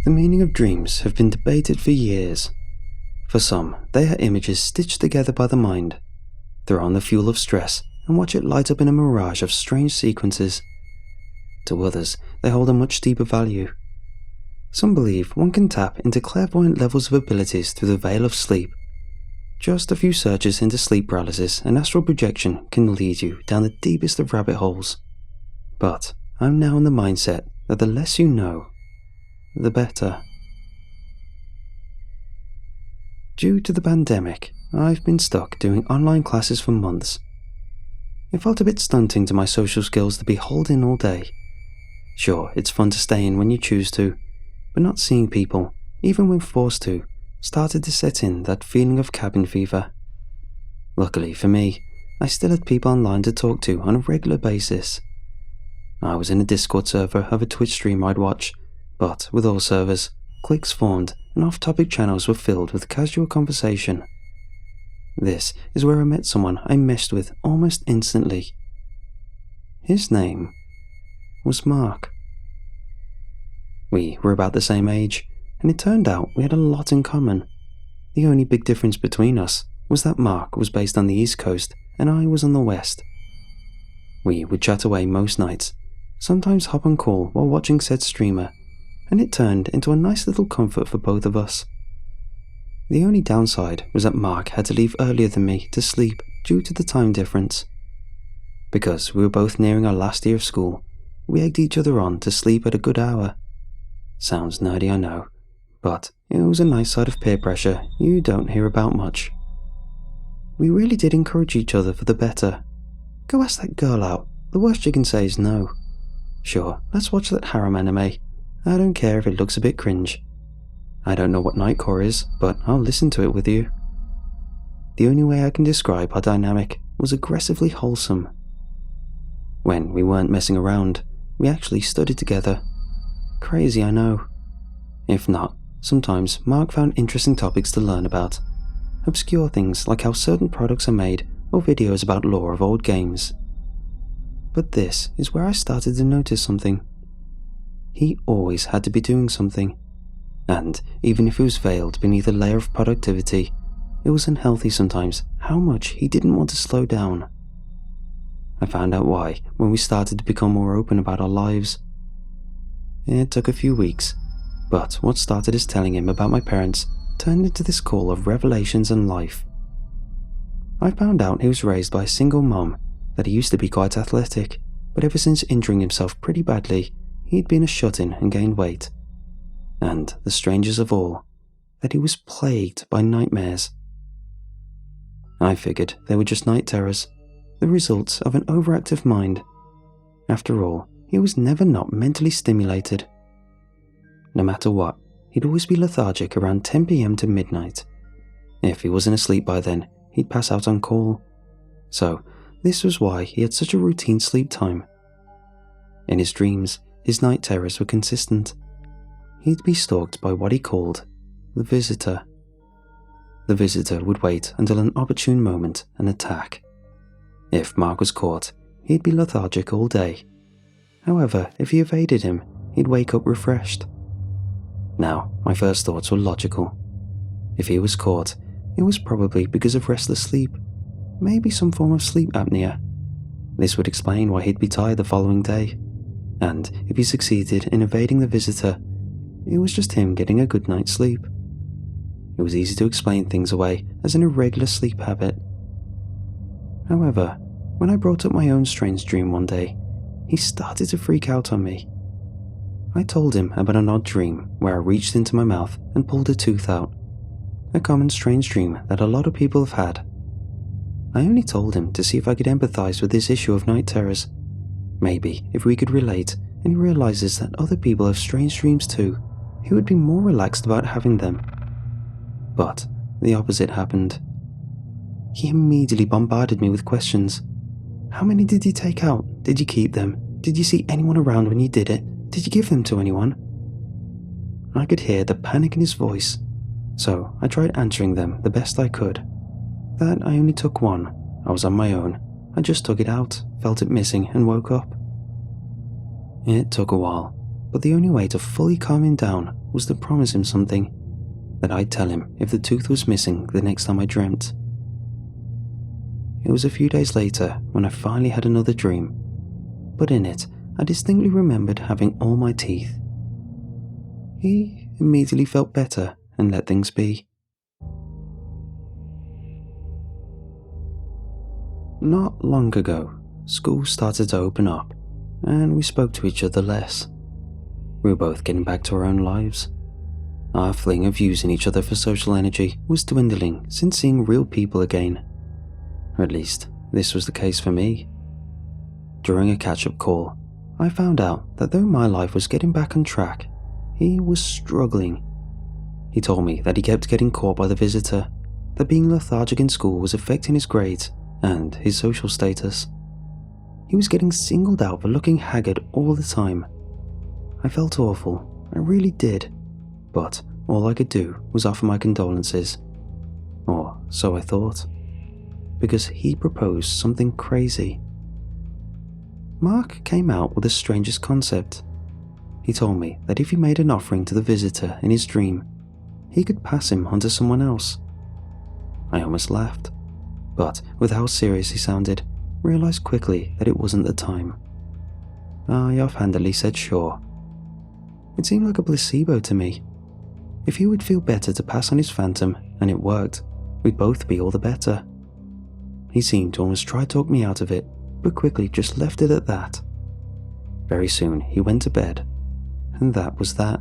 The meaning of dreams have been debated for years. For some, they are images stitched together by the mind. Throw on the fuel of stress and watch it light up in a mirage of strange sequences. To others, they hold a much deeper value. Some believe one can tap into clairvoyant levels of abilities through the veil of sleep. Just a few searches into sleep paralysis and astral projection can lead you down the deepest of rabbit holes. But I'm now in the mindset that the less you know, the better. Due to the pandemic, I've been stuck doing online classes for months. It felt a bit stunting to my social skills to be holed in all day. Sure, it's fun to stay in when you choose to, but not seeing people, even when forced to, started to set in that feeling of cabin fever. Luckily for me, I still had people online to talk to on a regular basis. I was in a Discord server of a Twitch stream I'd watch, but with all servers, cliques formed and off-topic channels were filled with casual conversation. This is where I met someone I meshed with almost instantly. His name was Mark. We were about the same age, and it turned out we had a lot in common. The only big difference between us was that Mark was based on the East Coast and I was on the West. We would chat away most nights, sometimes hop on call while watching said streamer, and it turned into a nice little comfort for both of us. The only downside was that Mark had to leave earlier than me to sleep due to the time difference. Because we were both nearing our last year of school, we egged each other on to sleep at a good hour. Sounds nerdy, I know, but it was a nice side of peer pressure you don't hear about much. We really did encourage each other for the better. Go ask that girl out, the worst you can say is no. Sure, let's watch that harem anime. I don't care if it looks a bit cringe. I don't know what Nightcore is, but I'll listen to it with you. The only way I can describe our dynamic was aggressively wholesome. When we weren't messing around, we actually studied together. Crazy, I know. If not, sometimes Mark found interesting topics to learn about. Obscure things like how certain products are made or videos about lore of old games. But this is where I started to notice something. He always had to be doing something. And even if it was veiled beneath a layer of productivity, it was unhealthy sometimes how much he didn't want to slow down. I found out why when we started to become more open about our lives. It took a few weeks, but what started as telling him about my parents turned into this call of revelations and life. I found out he was raised by a single mom, that he used to be quite athletic, but ever since injuring himself pretty badly, he'd been a shut-in and gained weight. And, the strangest of all, that he was plagued by nightmares. I figured they were just night terrors, the results of an overactive mind. After all, he was never not mentally stimulated. No matter what, he'd always be lethargic around 10 PM to midnight. If he wasn't asleep by then, he'd pass out on call. So, this was why he had such a routine sleep time. In his dreams, his night terrors were consistent. He'd be stalked by what he called the visitor. The visitor would wait until an opportune moment and attack. If Mark was caught, he'd be lethargic all day. However, if he evaded him, he'd wake up refreshed. Now, my first thoughts were logical. If he was caught, it was probably because of restless sleep, maybe some form of sleep apnea. This would explain why he'd be tired the following day. And if he succeeded in evading the visitor, it was just him getting a good night's sleep. It was easy to explain things away as an irregular sleep habit. However, when I brought up my own strange dream one day, he started to freak out on me. I told him about an odd dream where I reached into my mouth and pulled a tooth out. A common strange dream that a lot of people have had. I only told him to see if I could empathize with this issue of night terrors. Maybe if we could relate and he realizes that other people have strange dreams too, he would be more relaxed about having them. But the opposite happened. He immediately bombarded me with questions. How many did you take out? Did you keep them? Did you see anyone around when you did it? Did you give them to anyone? I could hear the panic in his voice, so I tried answering them the best I could. That I only took one. I was on my own. I just took it out, felt it missing, and woke up. It took a while, but the only way to fully calm him down was to promise him something, that I'd tell him if the tooth was missing the next time I dreamt. It was a few days later when I finally had another dream, but in it I distinctly remembered having all my teeth. He immediately felt better and let things be. Not long ago, school started to open up, and we spoke to each other less. We were both getting back to our own lives. Our fling of using each other for social energy was dwindling since seeing real people again. Or at least, this was the case for me. During a catch-up call, I found out that though my life was getting back on track, he was struggling. He told me that he kept getting caught by the visitor, that being lethargic in school was affecting his grades and his social status. He was getting singled out for looking haggard all the time. I felt awful, I really did, but all I could do was offer my condolences. Or so I thought, because he proposed something crazy. Mark came out with the strangest concept. He told me that if he made an offering to the visitor in his dream, he could pass him on to someone else. I almost laughed, but with how serious he sounded, realized quickly that it wasn't the time. I offhandedly said sure. It seemed like a placebo to me. If he would feel better to pass on his phantom, and it worked, we'd both be all the better. He seemed to almost try to talk me out of it, but quickly just left it at that. Very soon he went to bed, and that was that.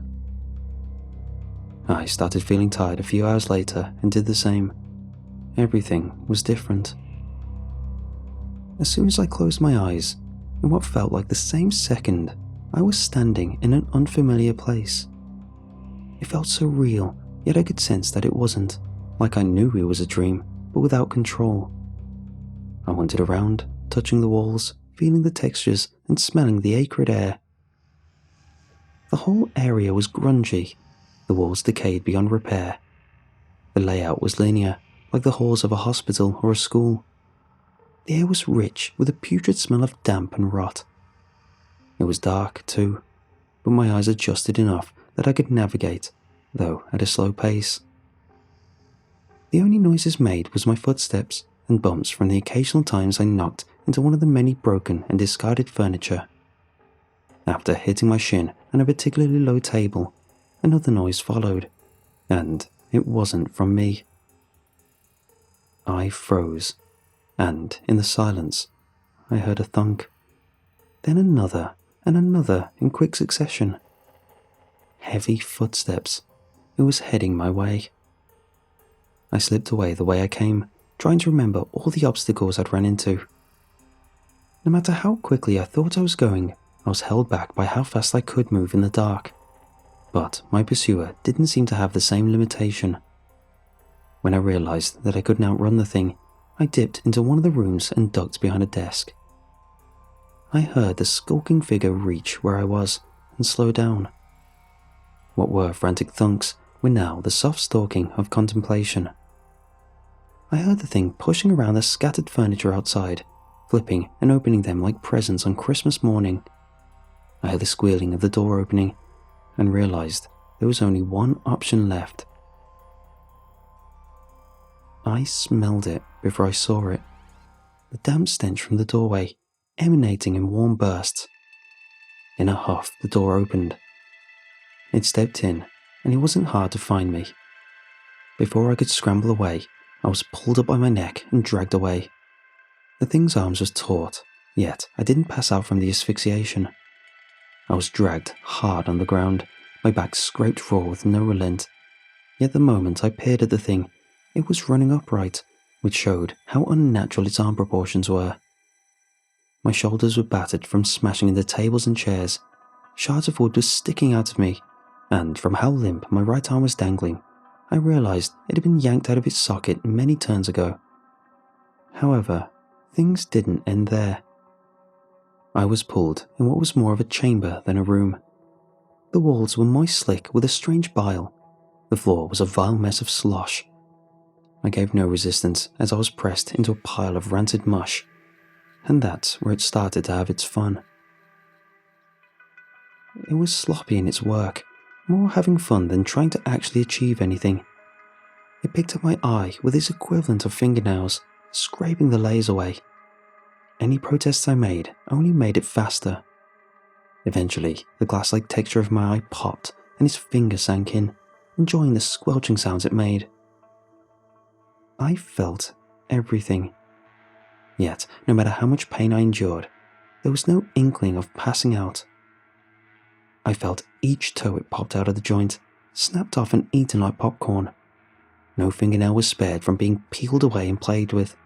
I started feeling tired a few hours later and did the same. Everything was different. As soon as I closed my eyes, in what felt like the same second, I was standing in an unfamiliar place. It felt so real, yet I could sense that it wasn't, like I knew it was a dream, but without control. I wandered around, touching the walls, feeling the textures, and smelling the acrid air. The whole area was grungy, the walls decayed beyond repair. The layout was linear, like the halls of a hospital or a school. The air was rich with a putrid smell of damp and rot. It was dark, too, but my eyes adjusted enough that I could navigate, though at a slow pace. The only noises made was my footsteps and bumps from the occasional times I knocked into one of the many broken and discarded furniture. After hitting my shin on a particularly low table, another noise followed, and it wasn't from me. I froze, and in the silence, I heard a thunk. Then another and another in quick succession. Heavy footsteps. It was heading my way. I slipped away the way I came, trying to remember all the obstacles I'd run into. No matter how quickly I thought I was going, I was held back by how fast I could move in the dark. But my pursuer didn't seem to have the same limitation. When I realized that I couldn't outrun the thing, I dipped into one of the rooms and ducked behind a desk. I heard the skulking figure reach where I was and slow down. What were frantic thunks were now the soft stalking of contemplation. I heard the thing pushing around the scattered furniture outside, flipping and opening them like presents on Christmas morning. I heard the squealing of the door opening and realized there was only one option left. I smelled it before I saw it. The damp stench from the doorway, emanating in warm bursts. In a huff, the door opened. It stepped in, and it wasn't hard to find me. Before I could scramble away, I was pulled up by my neck and dragged away. The thing's arms was taut, yet I didn't pass out from the asphyxiation. I was dragged hard on the ground, my back scraped raw with no relent. Yet the moment I peered at the thing, it was running upright, which showed how unnatural its arm proportions were. My shoulders were battered from smashing into tables and chairs. Shards of wood were sticking out of me, and from how limp my right arm was dangling, I realized it had been yanked out of its socket many turns ago. However, things didn't end there. I was pulled in what was more of a chamber than a room. The walls were moist slick with a strange bile. The floor was a vile mess of slosh. I gave no resistance as I was pressed into a pile of rancid mush, and that's where it started to have its fun. It was sloppy in its work, more having fun than trying to actually achieve anything. It picked up my eye with its equivalent of fingernails, scraping the layers away. Any protests I made only made it faster. Eventually, the glass-like texture of my eye popped and his finger sank in, enjoying the squelching sounds it made. I felt everything. Yet, no matter how much pain I endured, there was no inkling of passing out. I felt each toe it popped out of the joint, snapped off and eaten like popcorn. No fingernail was spared from being peeled away and played with.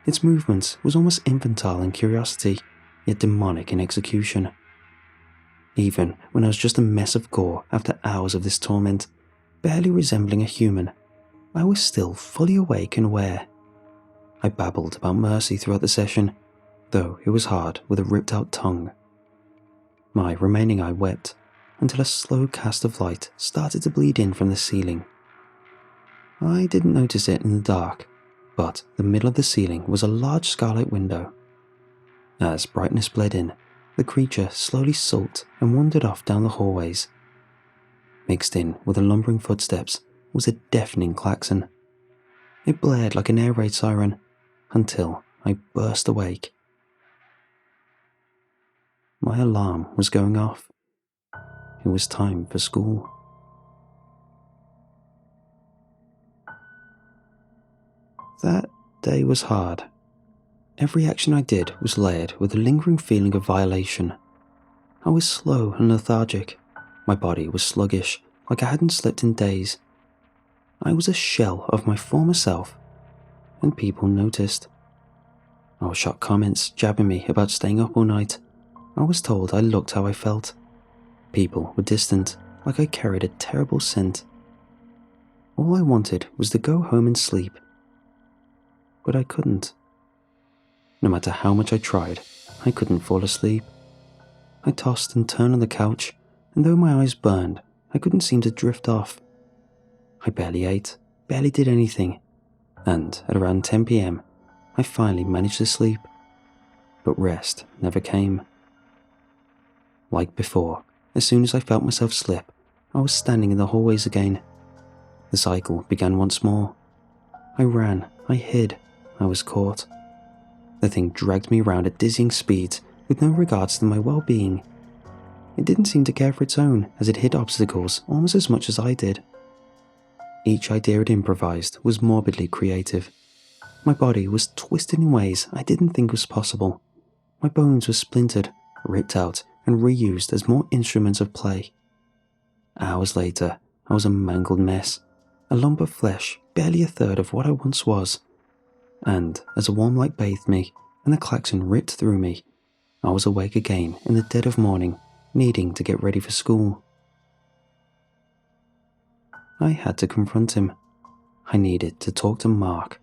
Its movements was almost infantile in curiosity, yet demonic in execution. Even when I was just a mess of gore after hours of this torment, barely resembling a human, I was still fully awake and aware. I babbled about mercy throughout the session, though it was hard with a ripped-out tongue. My remaining eye wept until a slow cast of light started to bleed in from the ceiling. I didn't notice it in the dark, but the middle of the ceiling was a large skylight window. As brightness bled in, the creature slowly sulked and wandered off down the hallways. Mixed in with the lumbering footsteps was a deafening klaxon. It blared like an air raid siren until I burst awake. My alarm was going off. It was time for school. That day was hard. Every action I did was layered with a lingering feeling of violation. I was slow and lethargic. My body was sluggish, like I hadn't slept in days. I was a shell of my former self, and people noticed. I was shot comments jabbing me about staying up all night. I was told I looked how I felt. People were distant, like I carried a terrible scent. All I wanted was to go home and sleep. But I couldn't. No matter how much I tried, I couldn't fall asleep. I tossed and turned on the couch, and though my eyes burned, I couldn't seem to drift off. I barely ate, barely did anything, and at around 10 p.m, I finally managed to sleep. But rest never came. Like before, as soon as I felt myself slip, I was standing in the hallways again. The cycle began once more. I ran, I hid, I was caught. The thing dragged me around at dizzying speeds with no regards to my well-being. It didn't seem to care for its own as it hit obstacles almost as much as I did. Each idea it improvised was morbidly creative. My body was twisted in ways I didn't think was possible. My bones were splintered, ripped out, and reused as more instruments of play. Hours later, I was a mangled mess, a lump of flesh, barely a third of what I once was. And as a warm light bathed me and the klaxon ripped through me, I was awake again in the dead of morning, needing to get ready for school. I had to confront him. I needed to talk to Mark.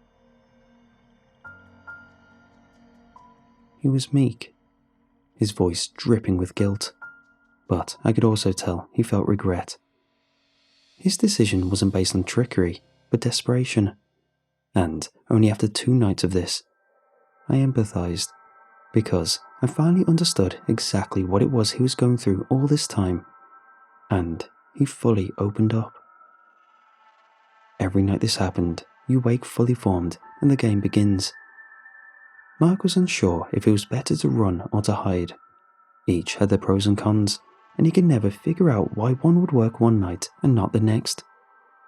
He was meek, his voice dripping with guilt, but I could also tell he felt regret. His decision wasn't based on trickery, but desperation. And only after 2 nights of this, I empathized, because I finally understood exactly what it was he was going through all this time, and he fully opened up. Every night this happened, you wake fully formed and the game begins. Mark was unsure if it was better to run or to hide. Each had their pros and cons, and he could never figure out why one would work one night and not the next.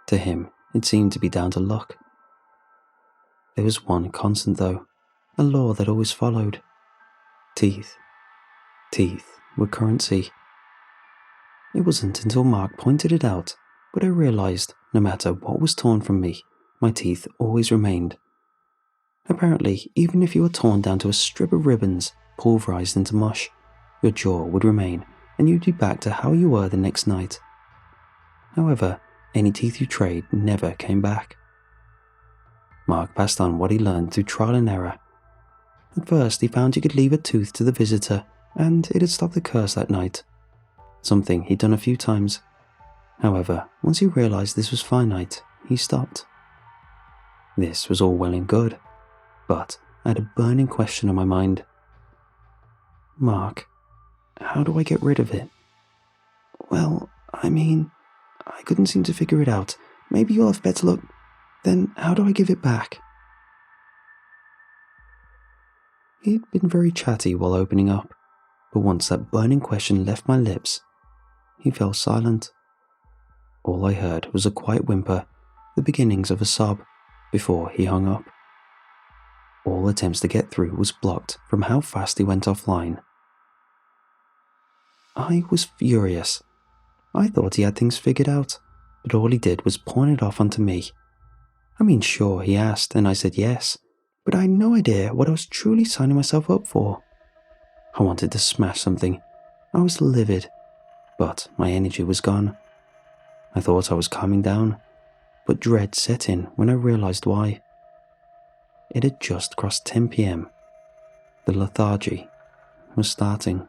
To him, it seemed to be down to luck. There was one constant though, a law that always followed. Teeth. Teeth were currency. It wasn't until Mark pointed it out, but I realized no matter what was torn from me, my teeth always remained. Apparently, even if you were torn down to a strip of ribbons, pulverized into mush, your jaw would remain and you'd be back to how you were the next night. However, any teeth you trade never came back. Mark passed on what he learned through trial and error. At first, he found you could leave a tooth to the visitor, and it had stopped the curse that night. Something he'd done a few times. However, once he realized this was finite, he stopped. This was all well and good, but I had a burning question on my mind. Mark, how do I get rid of it? Well, I mean, I couldn't seem to figure it out. Maybe you'll have better luck. Then how do I give it back? He'd been very chatty while opening up, but once that burning question left my lips, he fell silent. All I heard was a quiet whimper, the beginnings of a sob, before he hung up. All attempts to get through was blocked from how fast he went offline. I was furious. I thought he had things figured out, but all he did was pawn it off onto me. I mean, sure, he asked and I said yes, but I had no idea what I was truly signing myself up for. I wanted to smash something. I was livid, but my energy was gone. I thought I was calming down, but dread set in when I realized why. It had just crossed 10 p.m. The lethargy was starting.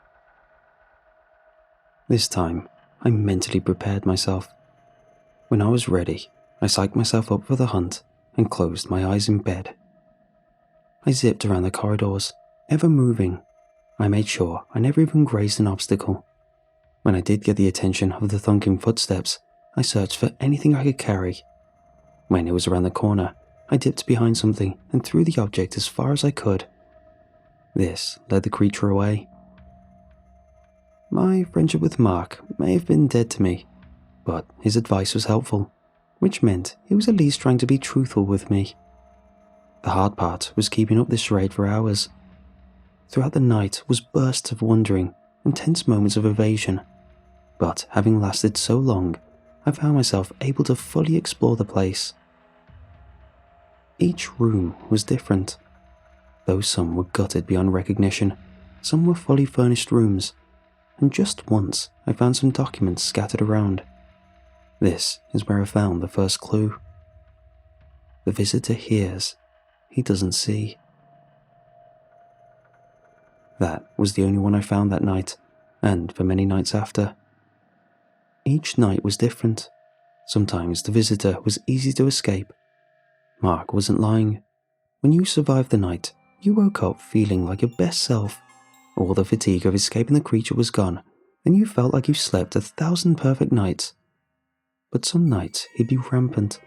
This time, I mentally prepared myself. When I was ready, I psyched myself up for the hunt and closed my eyes in bed. I zipped around the corridors, ever moving. I made sure I never even grazed an obstacle. When I did get the attention of the thunking footsteps, I searched for anything I could carry. When it was around the corner, I dipped behind something and threw the object as far as I could. This led the creature away. My friendship with Mark may have been dead to me, but his advice was helpful, which meant he was at least trying to be truthful with me. The hard part was keeping up this charade for hours. Throughout the night was bursts of wondering and tense moments of evasion, but having lasted so long, I found myself able to fully explore the place. Each room was different. Though some were gutted beyond recognition, some were fully furnished rooms, and just once I found some documents scattered around. This is where I found the first clue. The visitor hears, he doesn't see. That was the only one I found that night, and for many nights after. Each night was different. Sometimes the visitor was easy to escape. Mark wasn't lying. When you survived the night, you woke up feeling like your best self. All the fatigue of escaping the creature was gone, and you felt like you slept 1,000 perfect nights. But some nights he'd be rampant.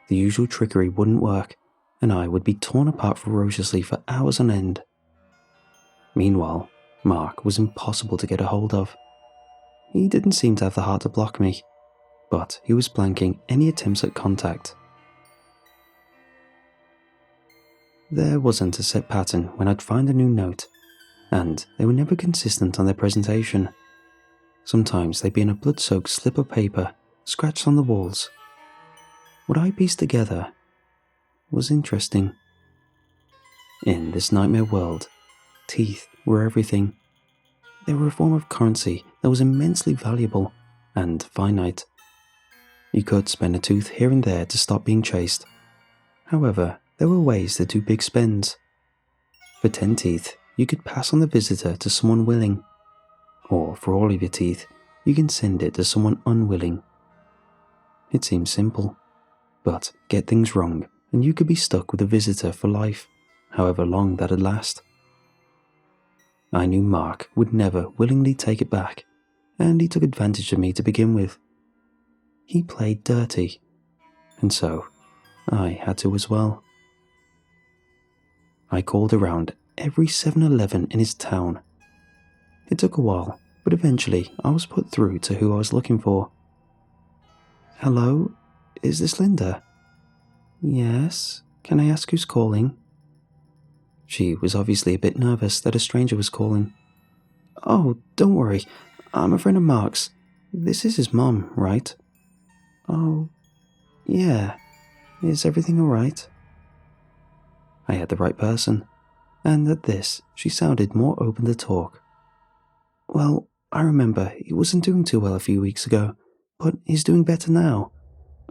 The usual trickery wouldn't work, and I would be torn apart ferociously for hours on end. Meanwhile, Mark was impossible to get a hold of. He didn't seem to have the heart to block me, but he was blanking any attempts at contact. There wasn't a set pattern when I'd find a new note, and they were never consistent on their presentation. Sometimes they'd be in a blood-soaked slip of paper, scratched on the walls. What I pieced together was interesting. In this nightmare world, teeth were everything. They were a form of currency that was immensely valuable and finite. You could spend a tooth here and there to stop being chased. However, there were ways to do big spends. For 10 teeth, you could pass on the visitor to someone willing. Or for all of your teeth, you can send it to someone unwilling. It seems simple, but get things wrong and you could be stuck with a visitor for life, however long that'd last. I knew Mark would never willingly take it back, and he took advantage of me to begin with. He played dirty, and so I had to as well. I called around every 7-Eleven in his town. It took a while, but eventually I was put through to who I was looking for. Hello, is this Linda? Yes, can I ask who's calling? She was obviously a bit nervous that a stranger was calling. Oh, don't worry, I'm a friend of Mark's. This is his mom, right? Oh, yeah. Is everything alright? I had the right person, and at this, she sounded more open to talk. Well, I remember he wasn't doing too well a few weeks ago, but he's doing better now.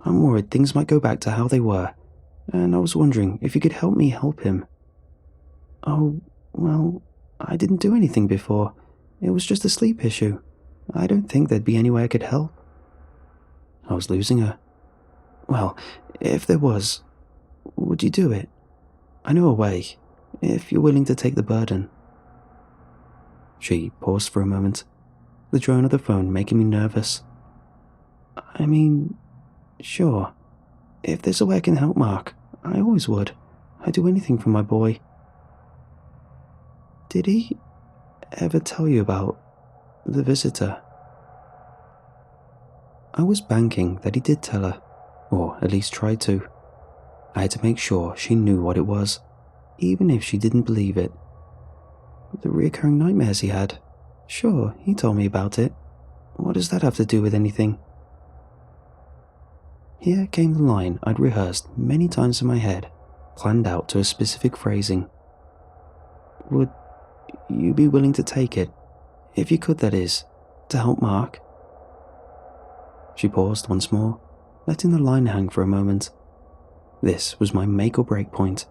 I'm worried things might go back to how they were, and I was wondering if you could help me help him. Oh, well, I didn't do anything before. It was just a sleep issue. I don't think there'd be any way I could help. I was losing her. Well, if there was, would you do it? I know a way, if you're willing to take the burden. She paused for a moment, the drone of the phone making me nervous. I mean, sure. If there's a way I can help Mark, I always would. I'd do anything for my boy. Did he ever tell you about the visitor? I was banking that he did tell her, or at least try to. I had to make sure she knew what it was, even if she didn't believe it. The recurring nightmares he had. Sure, he told me about it. What does that have to do with anything? Here came the line I'd rehearsed many times in my head, planned out to a specific phrasing. Would you be willing to take it? If you could, that is, to help Mark? She paused once more, letting the line hang for a moment. This was my make or break point.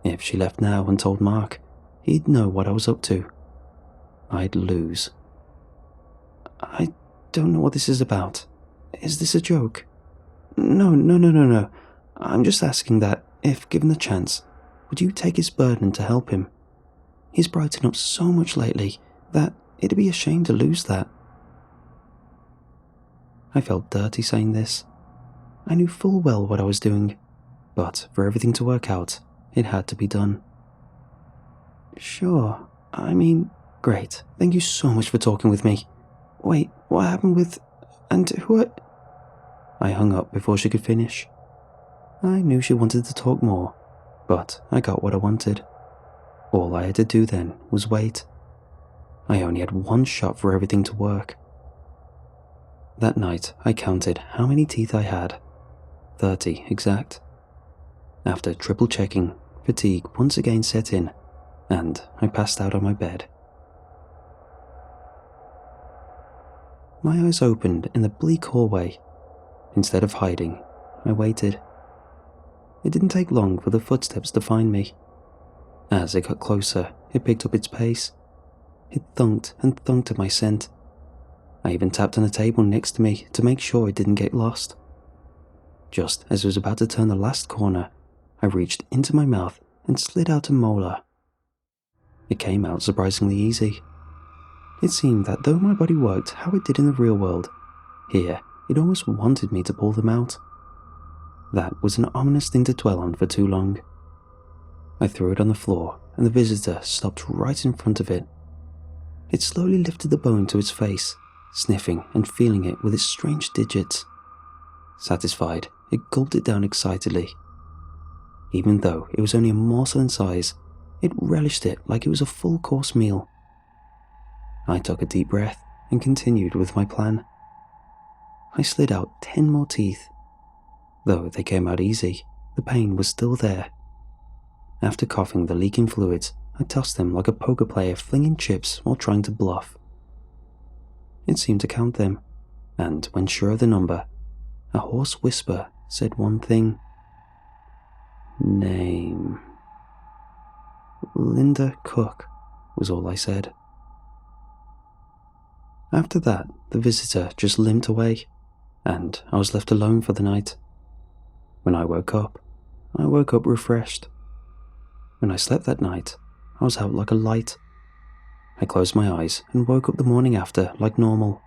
If she left now and told Mark, he'd know what I was up to. I'd lose. I don't know what this is about. Is this a joke? No. I'm just asking that, if given the chance, would you take his burden to help him? He's brightened up so much lately that it'd be a shame to lose that. I felt dirty saying this. I knew full well what I was doing, but for everything to work out, it had to be done. Sure, I mean, great. Thank you so much for talking with me. Wait, what happened with... and who are... I hung up before she could finish. I knew she wanted to talk more, but I got what I wanted. All I had to do then was wait. I only had one shot for everything to work. That night, I counted how many teeth I had. 30 exact. After triple checking, fatigue once again set in, and I passed out on my bed. My eyes opened in the bleak hallway. Instead of hiding, I waited. It didn't take long for the footsteps to find me. As it got closer, it picked up its pace. It thunked and thunked at my scent. I even tapped on a table next to me to make sure it didn't get lost. Just as it was about to turn the last corner, I reached into my mouth and slid out a molar. It came out surprisingly easy. It seemed that though my body worked how it did in the real world, here it almost wanted me to pull them out. That was an ominous thing to dwell on for too long. I threw it on the floor, and the visitor stopped right in front of it. It slowly lifted the bone to its face, sniffing and feeling it with its strange digits. Satisfied, it gulped it down excitedly. Even though it was only a morsel in size, it relished it like it was a full-course meal. I took a deep breath and continued with my plan. I slid out 10 more teeth. Though they came out easy, the pain was still there. After coughing the leaking fluids, I tossed them like a poker player flinging chips while trying to bluff. It seemed to count them, and when sure of the number, a hoarse whisper said one thing. Name. Linda Cook, was all I said. After that, the visitor just limped away, and I was left alone for the night. When I woke up refreshed. When I slept that night, I was out like a light. I closed my eyes and woke up the morning after like normal.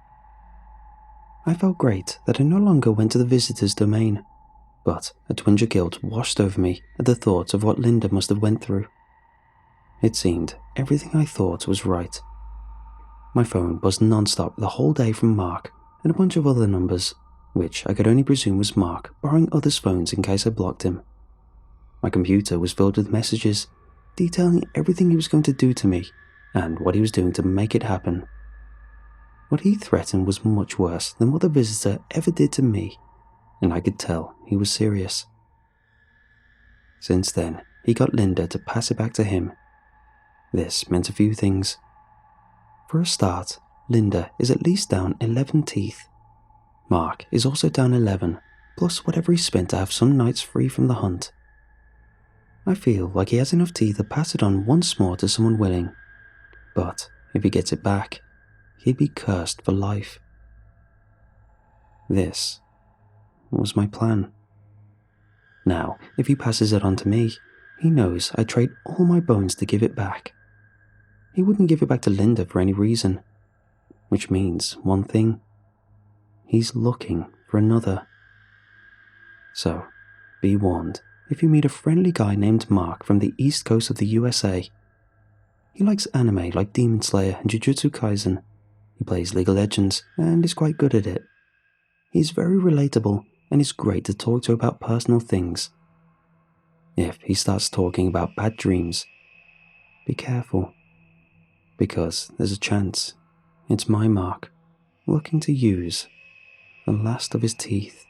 I felt great that I no longer went to the visitor's domain, but a twinge of guilt washed over me at the thought of what Linda must have went through. It seemed everything I thought was right. My phone buzzed non-stop the whole day from Mark and a bunch of other numbers, which I could only presume was Mark borrowing others' phones in case I blocked him. My computer was filled with messages detailing everything he was going to do to me and what he was doing to make it happen. What he threatened was much worse than what the visitor ever did to me, and I could tell he was serious. Since then, he got Linda to pass it back to him. This meant a few things. For a start, Linda is at least down 11 teeth. Mark is also down 11, plus whatever he spent to have some nights free from the hunt. I feel like he has enough teeth to pass it on once more to someone willing, but if he gets it back, he'd be cursed for life. This was my plan. Now, if he passes it on to me, he knows I'd trade all my bones to give it back. He wouldn't give it back to Linda for any reason, which means one thing. He's looking for another. So, be warned if you meet a friendly guy named Mark from the east coast of the USA. He likes anime like Demon Slayer and Jujutsu Kaisen. He plays League of Legends and is quite good at it. He's very relatable and is great to talk to about personal things. If he starts talking about bad dreams, be careful, because there's a chance it's my Mark looking to use the last of his teeth.